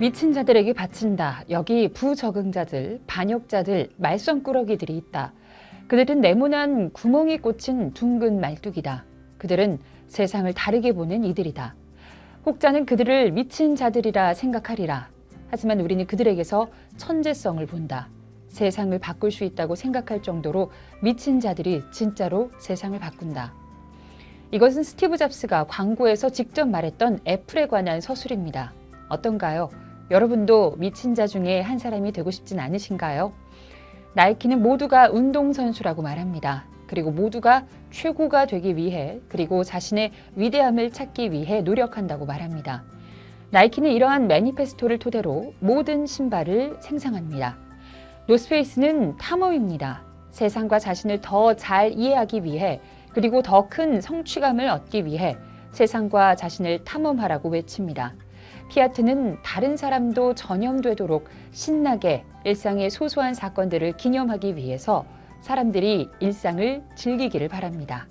미친 자들에게 바친다. 여기 부적응자들, 반역자들, 말썽꾸러기들이 있다. 그들은 네모난 구멍이 꽂힌 둥근 말뚝이다. 그들은 세상을 다르게 보는 이들이다. 혹자는 그들을 미친 자들이라 생각하리라. 하지만 우리는 그들에게서 천재성을 본다. 세상을 바꿀 수 있다고 생각할 정도로 미친 자들이 진짜로 세상을 바꾼다. 이것은 스티브 잡스가 광고에서 직접 말했던 애플에 관한 서술입니다. 어떤가요? 여러분도 미친 자 중에 한 사람이 되고 싶진 않으신가요? 나이키는 모두가 운동선수라고 말합니다. 그리고 모두가 최고가 되기 위해, 그리고 자신의 위대함을 찾기 위해 노력한다고 말합니다. 나이키는 이러한 매니페스토를 토대로 모든 신발을 생산합니다. 노스페이스는 탐험입니다. 세상과 자신을 더 잘 이해하기 위해, 그리고 더 큰 성취감을 얻기 위해 세상과 자신을 탐험하라고 외칩니다. 피아트는 다른 사람도 전염되도록 신나게 일상의 소소한 사건들을 기념하기 위해서 사람들이 일상을 즐기기를 바랍니다.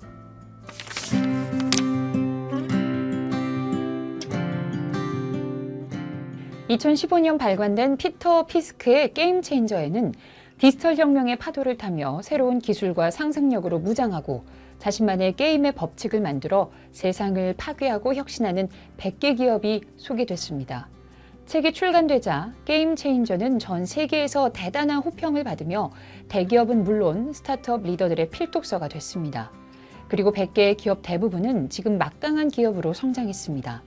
2015년 발간된 피터 피스크의 게임 체인저에는 디지털 혁명의 파도를 타며 새로운 기술과 상상력으로 무장하고 자신만의 게임의 법칙을 만들어 세상을 파괴하고 혁신하는 100개 기업이 소개됐습니다. 책이 출간되자 게임 체인저는 전 세계에서 대단한 호평을 받으며 대기업은 물론 스타트업 리더들의 필독서가 됐습니다. 그리고 100개의 기업 대부분은 지금 막강한 기업으로 성장했습니다.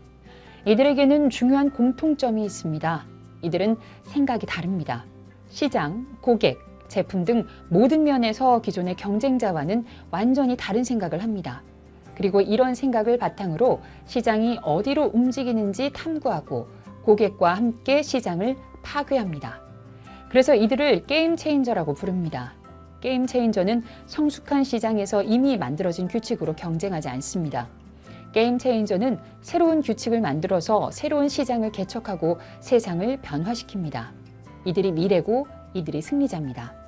이들에게는 중요한 공통점이 있습니다. 이들은 생각이 다릅니다. 시장, 고객, 제품 등 모든 면에서 기존의 경쟁자와는 완전히 다른 생각을 합니다. 그리고 이런 생각을 바탕으로 시장이 어디로 움직이는지 탐구하고 고객과 함께 시장을 파괴합니다. 그래서 이들을 게임 체인저라고 부릅니다. 게임 체인저는 성숙한 시장에서 이미 만들어진 규칙으로 경쟁하지 않습니다. 게임 체인저는 새로운 규칙을 만들어서 새로운 시장을 개척하고 세상을 변화시킵니다. 이들이 미래고 이들이 승리자입니다.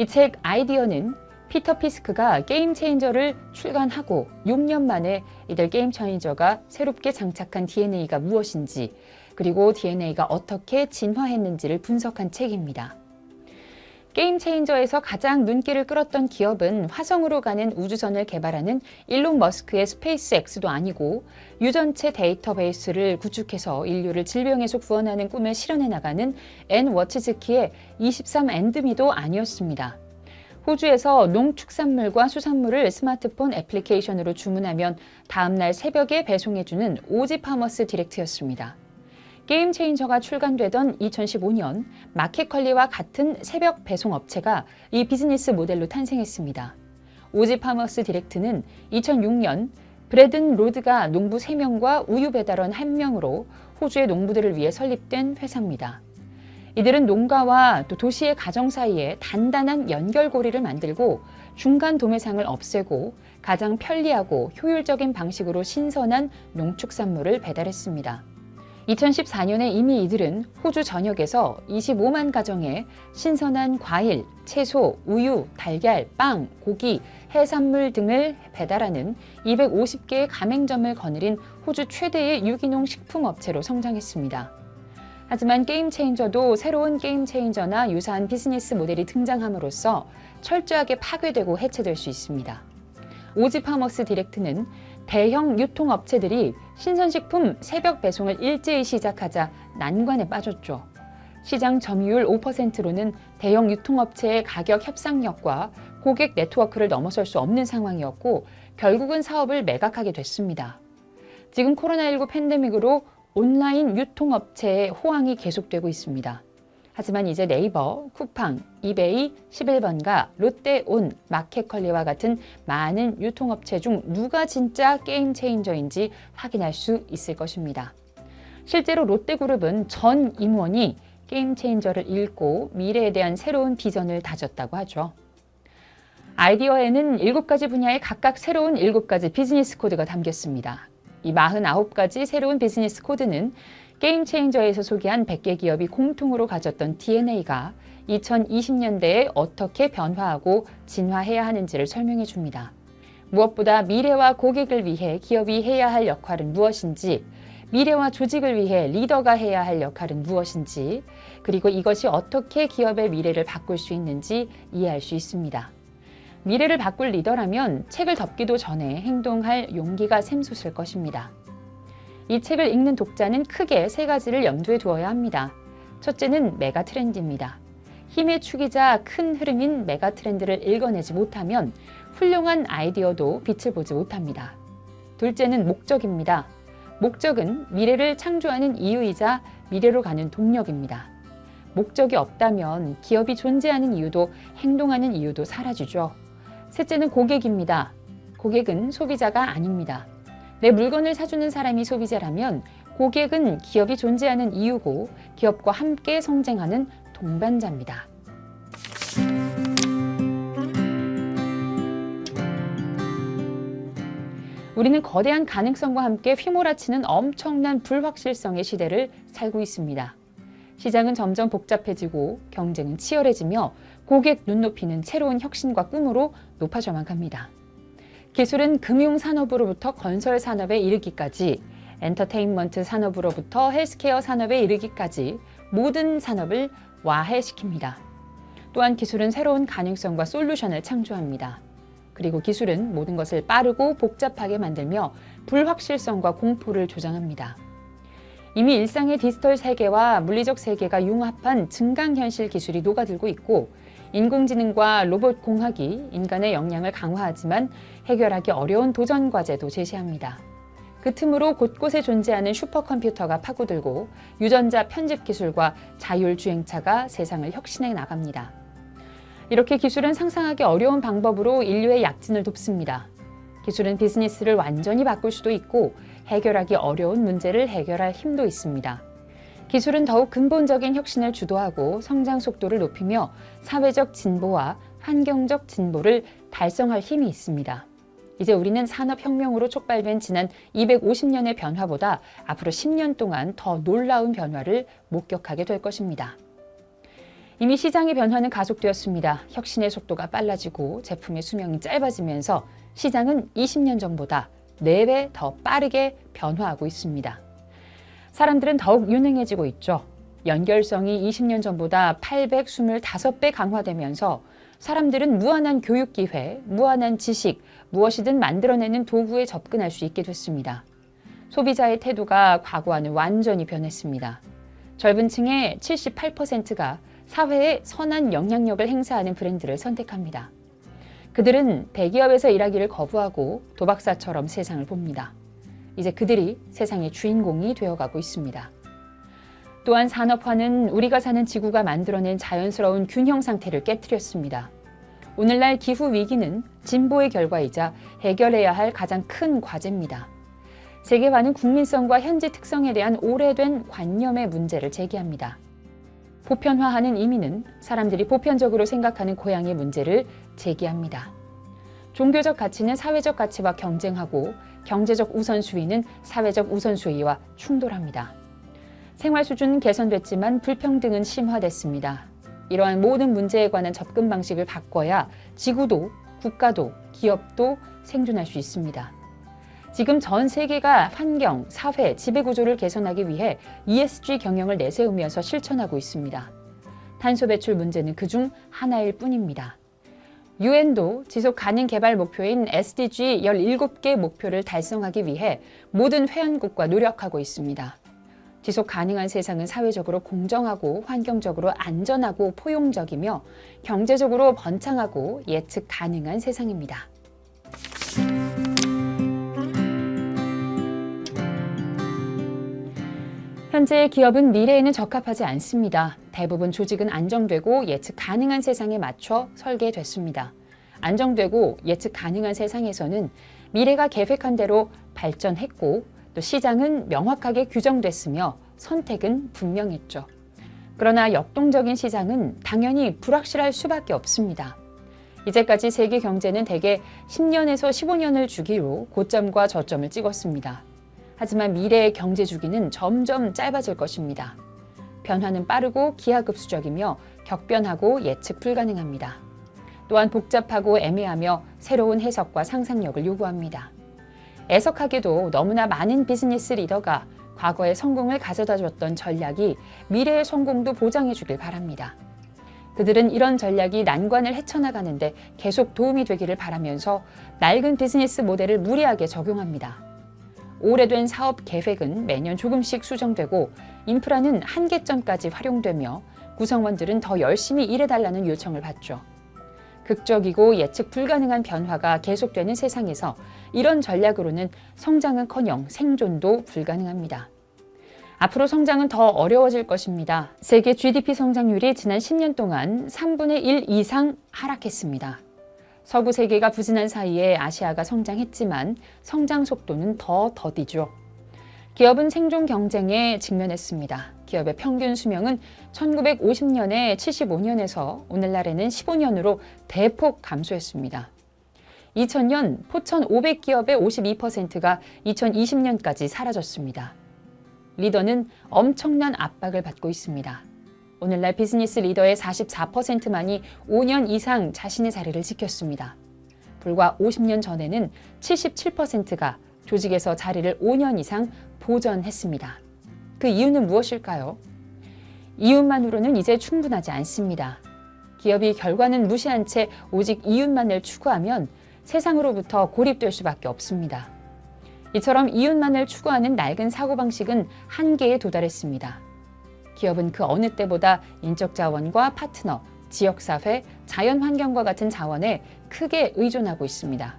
이 책 아이디어는 피터 피스크가 게임 체인저를 출간하고 6년 만에 이들 게임 체인저가 새롭게 장착한 DNA가 무엇인지, 그리고 DNA가 어떻게 진화했는지를 분석한 책입니다. 게임 체인저에서 가장 눈길을 끌었던 기업은 화성으로 가는 우주선을 개발하는 일론 머스크의 스페이스X도 아니고 유전체 데이터베이스를 구축해서 인류를 질병에서 구원하는 꿈을 실현해 나가는 앤 워치즈키의 23&me도 아니었습니다. 호주에서 농축산물과 수산물을 스마트폰 애플리케이션으로 주문하면 다음날 새벽에 배송해주는 오지파머스 디렉트였습니다. 게임 체인저가 출간되던 2015년 마켓컬리와 같은 새벽 배송 업체가 이 비즈니스 모델로 탄생했습니다. 오지파머스 디렉트는 2006년 브래든 로드가 농부 3명과 우유 배달원 1명으로 호주의 농부들을 위해 설립된 회사입니다. 이들은 농가와 또 도시의 가정 사이에 단단한 연결고리를 만들고 중간 도매상을 없애고 가장 편리하고 효율적인 방식으로 신선한 농축산물을 배달했습니다. 2014년에 이미 이들은 호주 전역에서 25만 가정에 신선한 과일, 채소, 우유, 달걀, 빵, 고기, 해산물 등을 배달하는 250개의 가맹점을 거느린 호주 최대의 유기농 식품업체로 성장했습니다. 하지만 게임 체인저도 새로운 게임 체인저나 유사한 비즈니스 모델이 등장함으로써 철저하게 파괴되고 해체될 수 있습니다. 오지파머스 디렉트는 대형 유통업체들이 신선식품 새벽 배송을 일제히 시작하자 난관에 빠졌죠. 시장 점유율 5%로는 대형 유통업체의 가격 협상력과 고객 네트워크를 넘어설 수 없는 상황이었고 결국은 사업을 매각하게 됐습니다. 지금 코로나19 팬데믹으로 온라인 유통업체의 호황이 계속되고 있습니다. 하지만 이제 네이버, 쿠팡, 이베이, 11번가, 롯데온, 마켓컬리와 같은 많은 유통업체 중 누가 진짜 게임 체인저인지 확인할 수 있을 것입니다. 실제로 롯데그룹은 전 임원이 게임 체인저를 읽고 미래에 대한 새로운 비전을 다졌다고 하죠. 아이디어에는 7가지 분야의 각각 새로운 7가지 비즈니스 코드가 담겼습니다. 이 49가지 새로운 비즈니스 코드는 게임 체인저에서 소개한 100개 기업이 공통으로 가졌던 DNA가 2020년대에 어떻게 변화하고 진화해야 하는지를 설명해 줍니다. 무엇보다 미래와 고객을 위해 기업이 해야 할 역할은 무엇인지, 미래와 조직을 위해 리더가 해야 할 역할은 무엇인지, 그리고 이것이 어떻게 기업의 미래를 바꿀 수 있는지 이해할 수 있습니다. 미래를 바꿀 리더라면 책을 덮기도 전에 행동할 용기가 샘솟을 것입니다. 이 책을 읽는 독자는 크게 세 가지를 염두에 두어야 합니다. 첫째는 메가 트렌드입니다. 힘의 축이자 큰 흐름인 메가 트렌드를 읽어내지 못하면 훌륭한 아이디어도 빛을 보지 못합니다. 둘째는 목적입니다. 목적은 미래를 창조하는 이유이자 미래로 가는 동력입니다. 목적이 없다면 기업이 존재하는 이유도 행동하는 이유도 사라지죠. 셋째는 고객입니다. 고객은 소비자가 아닙니다. 내 물건을 사주는 사람이 소비자라면 고객은 기업이 존재하는 이유고 기업과 함께 성장하는 동반자입니다. 우리는 거대한 가능성과 함께 휘몰아치는 엄청난 불확실성의 시대를 살고 있습니다. 시장은 점점 복잡해지고 경쟁은 치열해지며 고객 눈높이는 새로운 혁신과 꿈으로 높아져만 갑니다. 기술은 금융산업으로부터 건설산업에 이르기까지, 엔터테인먼트 산업으로부터 헬스케어 산업에 이르기까지 모든 산업을 와해시킵니다. 또한 기술은 새로운 가능성과 솔루션을 창조합니다. 그리고 기술은 모든 것을 빠르고 복잡하게 만들며 불확실성과 공포를 조장합니다. 이미 일상의 디지털 세계와 물리적 세계가 융합한 증강현실 기술이 녹아들고 있고, 인공지능과 로봇 공학이 인간의 역량을 강화하지만 해결하기 어려운 도전 과제도 제시합니다. 그 틈으로 곳곳에 존재하는 슈퍼컴퓨터가 파고들고 유전자 편집 기술과 자율주행차가 세상을 혁신해 나갑니다. 이렇게 기술은 상상하기 어려운 방법으로 인류의 약진을 돕습니다. 기술은 비즈니스를 완전히 바꿀 수도 있고 해결하기 어려운 문제를 해결할 힘도 있습니다. 기술은 더욱 근본적인 혁신을 주도하고 성장 속도를 높이며 사회적 진보와 환경적 진보를 달성할 힘이 있습니다. 이제 우리는 산업혁명으로 촉발된 지난 250년의 변화보다 앞으로 10년 동안 더 놀라운 변화를 목격하게 될 것입니다. 이미 시장의 변화는 가속되었습니다. 혁신의 속도가 빨라지고 제품의 수명이 짧아지면서 시장은 20년 전보다 4배 더 빠르게 변화하고 있습니다. 사람들은 더욱 유능해지고 있죠. 연결성이 20년 전보다 825배 강화되면서 사람들은 무한한 교육 기회, 무한한 지식, 무엇이든 만들어내는 도구에 접근할 수 있게 됐습니다. 소비자의 태도가 과거와는 완전히 변했습니다. 젊은 층의 78%가 사회에 선한 영향력을 행사하는 브랜드를 선택합니다. 그들은 대기업에서 일하기를 거부하고 도박사처럼 세상을 봅니다. 이제 그들이 세상의 주인공이 되어가고 있습니다. 또한 산업화는 우리가 사는 지구가 만들어낸 자연스러운 균형 상태를 깨뜨렸습니다. 오늘날 기후 위기는 진보의 결과이자 해결해야 할 가장 큰 과제입니다. 세계화는 국민성과 현지 특성에 대한 오래된 관념의 문제를 제기합니다. 보편화하는 의미는 사람들이 보편적으로 생각하는 고향의 문제를 제기합니다. 종교적 가치는 사회적 가치와 경쟁하고 경제적 우선순위는 사회적 우선순위와 충돌합니다. 생활 수준은 개선됐지만 불평등은 심화됐습니다. 이러한 모든 문제에 관한 접근 방식을 바꿔야 지구도, 국가도, 기업도 생존할 수 있습니다. 지금 전 세계가 환경, 사회, 지배구조를 개선하기 위해 ESG 경영을 내세우면서 실천하고 있습니다. 탄소 배출 문제는 그중 하나일 뿐입니다. 유엔도 지속 가능 개발 목표인 SDG 17개 목표를 달성하기 위해 모든 회원국과 노력하고 있습니다. 지속 가능한 세상은 사회적으로 공정하고 환경적으로 안전하고 포용적이며 경제적으로 번창하고 예측 가능한 세상입니다. 현재 기업은 미래에는 적합하지 않습니다. 대부분 조직은 안정되고 예측 가능한 세상에 맞춰 설계됐습니다. 안정되고 예측 가능한 세상에서는 미래가 계획한 대로 발전했고 또 시장은 명확하게 규정됐으며 선택은 분명했죠. 그러나 역동적인 시장은 당연히 불확실할 수밖에 없습니다. 이제까지 세계 경제는 대개 10년에서 15년을 주기로 고점과 저점을 찍었습니다. 하지만 미래의 경제 주기는 점점 짧아질 것입니다. 변화는 빠르고 기하급수적이며 격변하고 예측 불가능합니다. 또한 복잡하고 애매하며 새로운 해석과 상상력을 요구합니다. 애석하게도 너무나 많은 비즈니스 리더가 과거의 성공을 가져다 줬던 전략이 미래의 성공도 보장해 주길 바랍니다. 그들은 이런 전략이 난관을 헤쳐나가는데 계속 도움이 되기를 바라면서 낡은 비즈니스 모델을 무리하게 적용합니다. 오래된 사업 계획은 매년 조금씩 수정되고 인프라는 한계점까지 활용되며 구성원들은 더 열심히 일해달라는 요청을 받죠. 극적이고 예측 불가능한 변화가 계속되는 세상에서 이런 전략으로는 성장은커녕 생존도 불가능합니다. 앞으로 성장은 더 어려워질 것입니다. 세계 GDP 성장률이 지난 10년 동안 3분의 1 이상 하락했습니다. 서구 세계가 부진한 사이에 아시아가 성장했지만 성장 속도는 더 더디죠. 기업은 생존 경쟁에 직면했습니다. 기업의 평균 수명은 1950년에 75년에서 오늘날에는 15년으로 대폭 감소했습니다. 2000년 포천 500기업의 52%가 2020년까지 사라졌습니다. 리더는 엄청난 압박을 받고 있습니다. 오늘날 비즈니스 리더의 44%만이 5년 이상 자신의 자리를 지켰습니다. 불과 50년 전에는 77%가 조직에서 자리를 5년 이상 보전했습니다. 그 이유는 무엇일까요? 이윤만으로는 이제 충분하지 않습니다. 기업이 결과는 무시한 채 오직 이윤만을 추구하면 세상으로부터 고립될 수밖에 없습니다. 이처럼 이윤만을 추구하는 낡은 사고방식은 한계에 도달했습니다. 기업은 그 어느 때보다 인적 자원과 파트너, 지역사회, 자연환경과 같은 자원에 크게 의존하고 있습니다.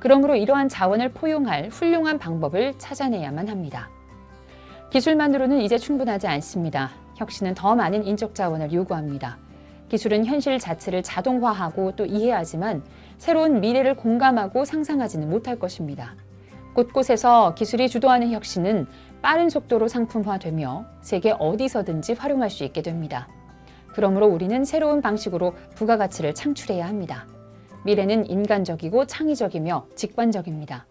그러므로 이러한 자원을 포용할 훌륭한 방법을 찾아내야만 합니다. 기술만으로는 이제 충분하지 않습니다. 혁신은 더 많은 인적 자원을 요구합니다. 기술은 현실 자체를 자동화하고 또 이해하지만 새로운 미래를 공감하고 상상하지는 못할 것입니다. 곳곳에서 기술이 주도하는 혁신은 빠른 속도로 상품화되며 세계 어디서든지 활용할 수 있게 됩니다. 그러므로 우리는 새로운 방식으로 부가가치를 창출해야 합니다. 미래는 인간적이고 창의적이며 직관적입니다.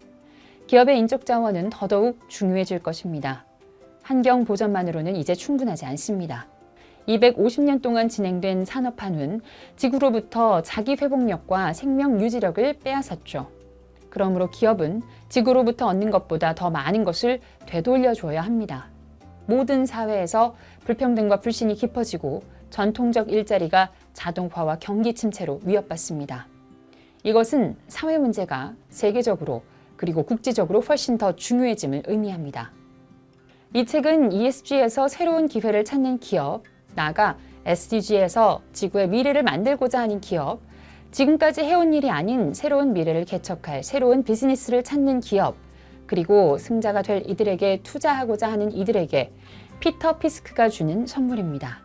기업의 인적 자원은 더더욱 중요해질 것입니다. 환경 보전만으로는 이제 충분하지 않습니다. 250년 동안 진행된 산업화는 지구로부터 자기 회복력과 생명 유지력을 빼앗았죠. 그러므로 기업은 지구로부터 얻는 것보다 더 많은 것을 되돌려줘야 합니다. 모든 사회에서 불평등과 불신이 깊어지고 전통적 일자리가 자동화와 경기 침체로 위협받습니다. 이것은 사회 문제가 세계적으로 그리고 국제적으로 훨씬 더 중요해짐을 의미합니다. 이 책은 ESG에서 새로운 기회를 찾는 기업, 나아가 SDG에서 지구의 미래를 만들고자 하는 기업, 지금까지 해온 일이 아닌 새로운 미래를 개척할 새로운 비즈니스를 찾는 기업, 그리고 승자가 될 이들에게 투자하고자 하는 이들에게 피터 피스크가 주는 선물입니다.